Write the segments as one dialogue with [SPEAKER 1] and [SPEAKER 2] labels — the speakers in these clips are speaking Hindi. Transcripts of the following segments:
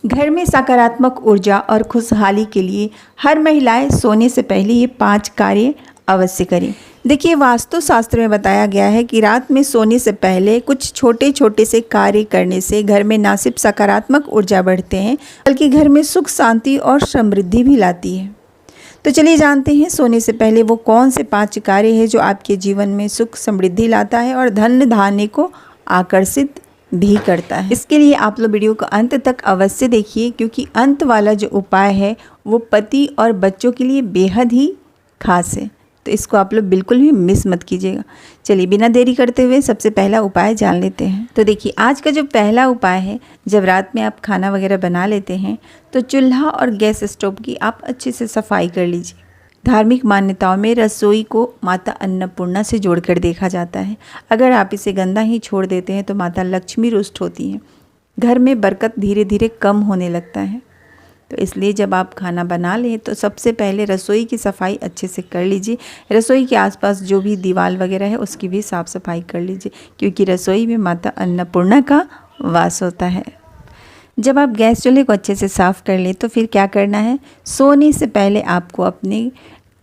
[SPEAKER 1] घर में सकारात्मक ऊर्जा और खुशहाली के लिए हर महिलाएं सोने से पहले ये 5 कार्य अवश्य करें। देखिए, वास्तुशास्त्र में बताया गया है कि रात में सोने से पहले कुछ छोटे छोटे से कार्य करने से घर में न सिर्फ सकारात्मक ऊर्जा बढ़ते हैं बल्कि घर में सुख, शांति और समृद्धि भी लाती है। तो चलिए जानते हैं सोने से पहले वो कौन से 5 कार्य हैं जो आपके जीवन में सुख, समृद्धि लाता है और धन धान्य को आकर्षित भी करता है। इसके लिए आप लोग वीडियो को अंत तक अवश्य देखिए, क्योंकि अंत वाला जो उपाय है वो पति और बच्चों के लिए बेहद ही खास है। तो इसको आप लोग बिल्कुल भी मिस मत कीजिएगा। चलिए बिना देरी करते हुए सबसे पहला उपाय जान लेते हैं। तो देखिए, आज का जो पहला उपाय है, जब रात में आप खाना वगैरह बना लेते हैं तो चूल्हा और गैस स्टोव की आप अच्छे से सफाई कर लीजिए। धार्मिक मान्यताओं में रसोई को माता अन्नपूर्णा से जोड़कर देखा जाता है। अगर आप इसे गंदा ही छोड़ देते हैं तो माता लक्ष्मी रुष्ट होती हैं, घर में बरकत धीरे धीरे कम होने लगता है। तो इसलिए जब आप खाना बना लें तो सबसे पहले रसोई की सफाई अच्छे से कर लीजिए। रसोई के आसपास जो भी दीवार वगैरह है उसकी भी साफ़ सफाई कर लीजिए, क्योंकि रसोई में माता अन्नपूर्णा का वास होता है। जब आप गैस चूल्हे को अच्छे से साफ़ कर लें तो फिर क्या करना है, सोने से पहले आपको अपने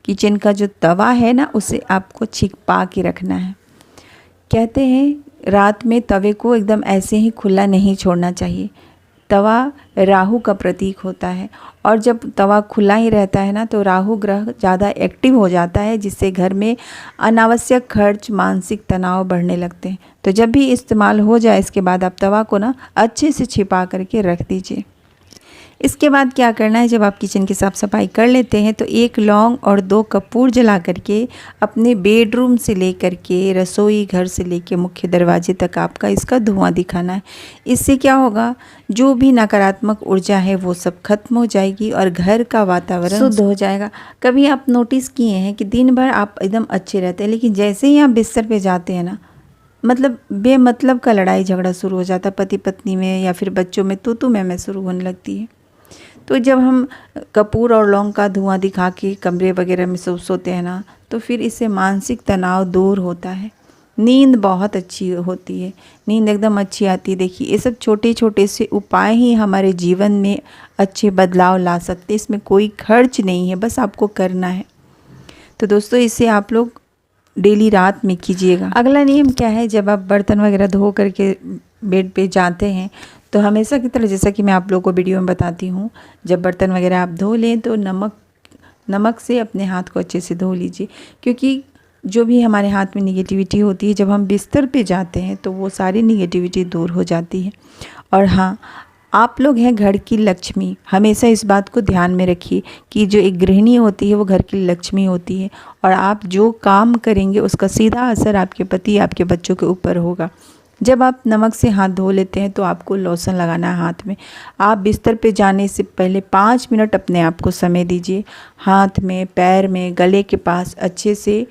[SPEAKER 1] किचन का जो तवा है ना, उसे आपको छिपा के रखना है। कहते हैं रात में तवे को एकदम ऐसे ही खुला नहीं छोड़ना चाहिए। तवा राहु का प्रतीक होता है और जब तवा खुला ही रहता है ना तो राहु ग्रह ज़्यादा एक्टिव हो जाता है, जिससे घर में अनावश्यक खर्च, मानसिक तनाव बढ़ने लगते हैं। तो जब भी इस्तेमाल हो जाए इसके बाद आप तवा को ना अच्छे से छिपा करके रख दीजिए। इसके बाद क्या करना है, जब आप किचन की साफ़ सफाई कर लेते हैं तो 1 लौंग और 2 कपूर जला करके अपने बेडरूम से लेकर के रसोई घर से लेकर मुख्य दरवाजे तक आपका इसका धुआं दिखाना है। इससे क्या होगा, जो भी नकारात्मक ऊर्जा है वो सब खत्म हो जाएगी और घर का वातावरण शुद्ध हो जाएगा। कभी आप नोटिस किए हैं कि दिन भर आप एकदम अच्छे रहते हैं, लेकिन जैसे ही आप बिस्तर पे जाते हैं ना, मतलब बेमतलब का लड़ाई झगड़ा शुरू हो जाता है पति पत्नी में या फिर बच्चों में, तू मैं शुरू होने लगती है। तो जब हम कपूर और लौंग का धुआं दिखा के कमरे वगैरह में सोते हैं ना, तो फिर इससे मानसिक तनाव दूर होता है, नींद बहुत अच्छी होती है, नींद एकदम अच्छी आती है। देखिए, ये सब छोटे छोटे से उपाय ही हमारे जीवन में अच्छे बदलाव ला सकते हैं। इसमें कोई खर्च नहीं है, बस आपको करना है। तो दोस्तों, इसे आप लोग डेली रात में कीजिएगा। अगला नियम क्या है, जब आप बर्तन वगैरह धो करके बेड पे जाते हैं तो हमेशा की तरह, जैसा कि मैं आप लोगों को वीडियो में बताती हूँ, जब बर्तन वगैरह आप धो लें तो नमक से अपने हाथ को अच्छे से धो लीजिए, क्योंकि जो भी हमारे हाथ में निगेटिविटी होती है, जब हम बिस्तर पे जाते हैं तो वो सारी निगेटिविटी दूर हो जाती है। और हाँ, आप लोग हैं घर की लक्ष्मी, हमेशा इस बात को ध्यान में रखिए कि जो एक गृहिणी होती है वो घर की लक्ष्मी होती है, और आप जो काम करेंगे उसका सीधा असर आपके पति, आपके बच्चों के ऊपर होगा। जब आप नमक से हाथ धो लेते हैं तो आपको लोशन लगाना है हाथ में। आप बिस्तर पे जाने से पहले 5 मिनट अपने आप को समय दीजिए। हाथ में, पैर में, गले के पास अच्छे से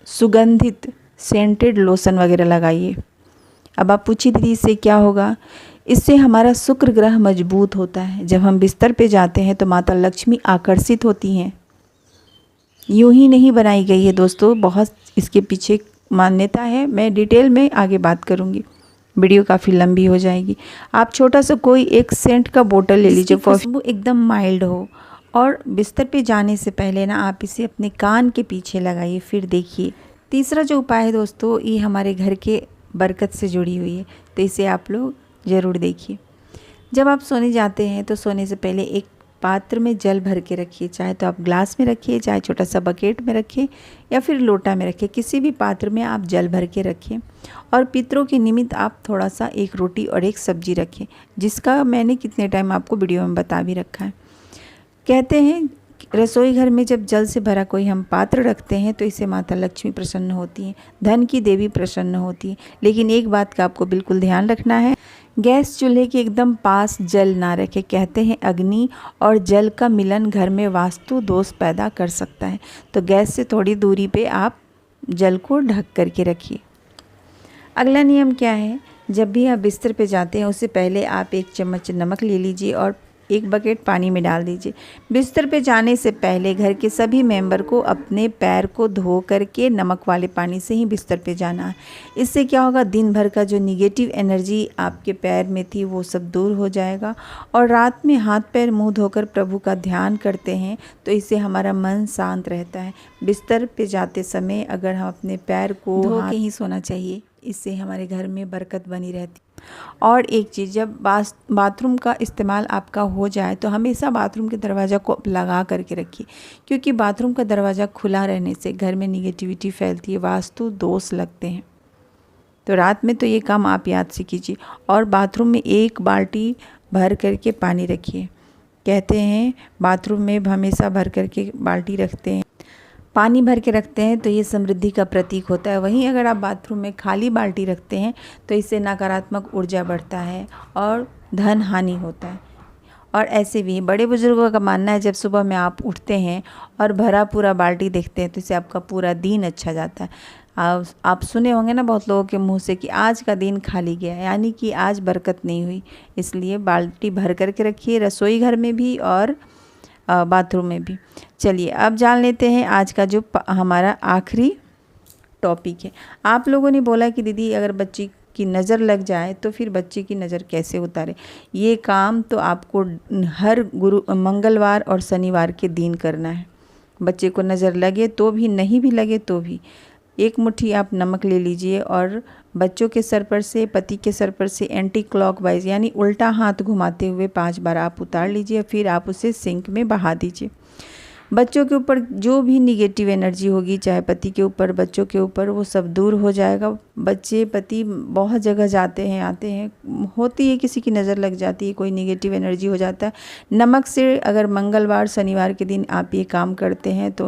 [SPEAKER 1] सुगंधित सेंटेड लोशन वगैरह लगाइए। अब आप पूछिए दीदी इससे क्या होगा, इससे हमारा शुक्र ग्रह मजबूत होता है। जब हम बिस्तर पे जाते हैं तो माता लक्ष्मी आकर्षित होती हैं। यूं ही नहीं बनाई गई है दोस्तों, बहुत इसके पीछे मान्यता है। मैं डिटेल में आगे बात करूंगी, वीडियो काफ़ी लंबी हो जाएगी। आप छोटा सा कोई एक सेंट का बोतल ले लीजिए, खुशबू एकदम माइल्ड हो, और बिस्तर पे जाने से पहले ना आप इसे अपने कान के पीछे लगाइए। फिर देखिए, तीसरा जो उपाय है दोस्तों, ये हमारे घर के बरकत से जुड़ी हुई है, तो इसे आप लोग ज़रूर देखिए। जब आप सोने जाते हैं तो सोने से पहले एक पात्र में जल भर के रखिए, चाहे तो आप ग्लास में रखिए, चाहे छोटा सा बकेट में रखिए या फिर लोटा में रखिए, किसी भी पात्र में आप जल भर के रखें। और पितरों के निमित्त आप थोड़ा सा एक रोटी और एक सब्जी रखें, जिसका मैंने कितने टाइम आपको वीडियो में बता भी रखा है। कहते हैं रसोई घर में जब जल से भरा कोई हम पात्र रखते हैं तो इससे माता लक्ष्मी प्रसन्न होती हैं, धन की देवी प्रसन्न होती है। लेकिन एक बात का आपको बिल्कुल ध्यान रखना है, गैस चूल्हे के एकदम पास जल ना रखें। कहते हैं अग्नि और जल का मिलन घर में वास्तु दोष पैदा कर सकता है, तो गैस से थोड़ी दूरी पे आप जल को ढक करके रखिए। अगला नियम क्या है, जब भी आप बिस्तर पे जाते हैं उससे पहले आप 1 चम्मच नमक ले लीजिए और 1 बकेट पानी में डाल दीजिए। बिस्तर पे जाने से पहले घर के सभी मेंबर को अपने पैर को धो करके नमक वाले पानी से ही बिस्तर पे जाना है। इससे क्या होगा, दिन भर का जो निगेटिव एनर्जी आपके पैर में थी वो सब दूर हो जाएगा। और रात में हाथ पैर मुंह धोकर प्रभु का ध्यान करते हैं तो इससे हमारा मन शांत रहता है। बिस्तर पे जाते समय अगर हम अपने पैर को धो के ही सोना चाहिए, इससे हमारे घर में बरकत बनी रहती। और एक चीज़, जब बाथरूम का इस्तेमाल आपका हो जाए तो हमेशा बाथरूम के दरवाज़ा को लगा करके रखिए, क्योंकि बाथरूम का दरवाज़ा खुला रहने से घर में निगेटिविटी फैलती है, वास्तु दोष लगते हैं। तो रात में तो ये काम आप याद से कीजिए। और बाथरूम में 1 बाल्टी भर करके पानी रखिए। कहते हैं बाथरूम में हमेशा भर करके बाल्टी रखते हैं, पानी भर के रखते हैं तो ये समृद्धि का प्रतीक होता है। वहीं अगर आप बाथरूम में खाली बाल्टी रखते हैं तो इससे नकारात्मक ऊर्जा बढ़ता है और धन हानि होता है। और ऐसे भी बड़े बुजुर्गों का मानना है, जब सुबह में आप उठते हैं और भरा पूरा बाल्टी देखते हैं तो इससे आपका पूरा दिन अच्छा जाता है। आप सुने होंगे ना बहुत लोगों के मुंह से कि आज का दिन खाली गया, यानी कि आज बरकत नहीं हुई। इसलिए बाल्टी भर करके रखिए, रसोई घर में भी और बाथरूम में भी। चलिए अब जान लेते हैं आज का जो हमारा आखिरी टॉपिक है। आप लोगों ने बोला कि दीदी अगर बच्ची की नज़र लग जाए तो फिर बच्चे की नज़र कैसे उतारे। ये काम तो आपको हर मंगलवार और शनिवार के दिन करना है। बच्चे को नज़र लगे तो भी, नहीं भी लगे तो भी 1 मुट्ठी आप नमक ले लीजिए और बच्चों के सर पर से, पति के सर पर से एंटी क्लॉकवाइज यानी उल्टा हाथ घुमाते हुए 5 बार आप उतार लीजिए। फिर आप उसे सिंक में बहा दीजिए। बच्चों के ऊपर जो भी निगेटिव एनर्जी होगी, चाहे पति के ऊपर, बच्चों के ऊपर, वो सब दूर हो जाएगा। बच्चे पति बहुत जगह जाते हैं, आते हैं, होती है किसी की नज़र लग जाती है, कोई निगेटिव एनर्जी हो जाता है। नमक से अगर मंगलवार शनिवार के दिन आप ये काम करते हैं तो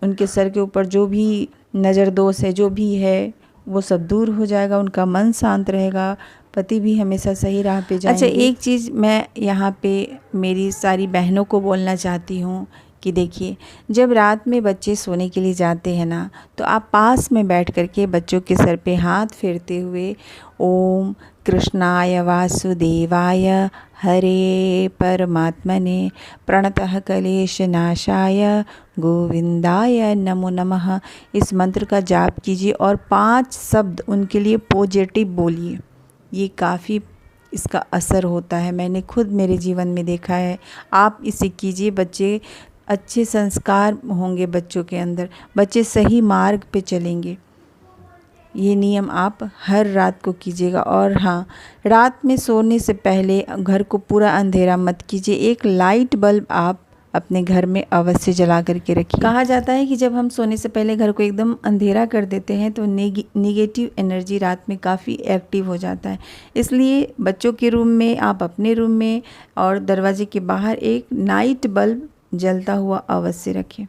[SPEAKER 1] उनके सर के ऊपर जो भी नज़र दोष है, जो भी है, वो सब दूर हो जाएगा। उनका मन शांत रहेगा, पति भी हमेशा सही राह पे जाएंगे। अच्छा, एक चीज़ मैं यहाँ पे मेरी सारी बहनों को बोलना चाहती हूँ कि देखिए, जब रात में बच्चे सोने के लिए जाते हैं ना, तो आप पास में बैठ करके बच्चों के सर पे हाथ फेरते हुए ओम कृष्णाय वासुदेवाय हरे परमात्मने प्रणतः क्लेश नाशाय गोविंदाय नमो नमः इस मंत्र का जाप कीजिए और 5 शब्द उनके लिए पॉजिटिव बोलिए। ये काफ़ी इसका असर होता है, मैंने खुद मेरे जीवन में देखा है। आप इसे कीजिए, बच्चे अच्छे संस्कार होंगे, बच्चों के अंदर बच्चे सही मार्ग पे चलेंगे। ये नियम आप हर रात को कीजिएगा। और हाँ, रात में सोने से पहले घर को पूरा अंधेरा मत कीजिए। एक लाइट बल्ब आप अपने घर में अवश्य जला करके रखिए। कहा जाता है कि जब हम सोने से पहले घर को एकदम अंधेरा कर देते हैं तो नेगेटिव एनर्जी रात में काफ़ी एक्टिव हो जाता है। इसलिए बच्चों के रूम में, आप अपने रूम में और दरवाजे के बाहर एक नाइट बल्ब जलता हुआ अवश्य रखें।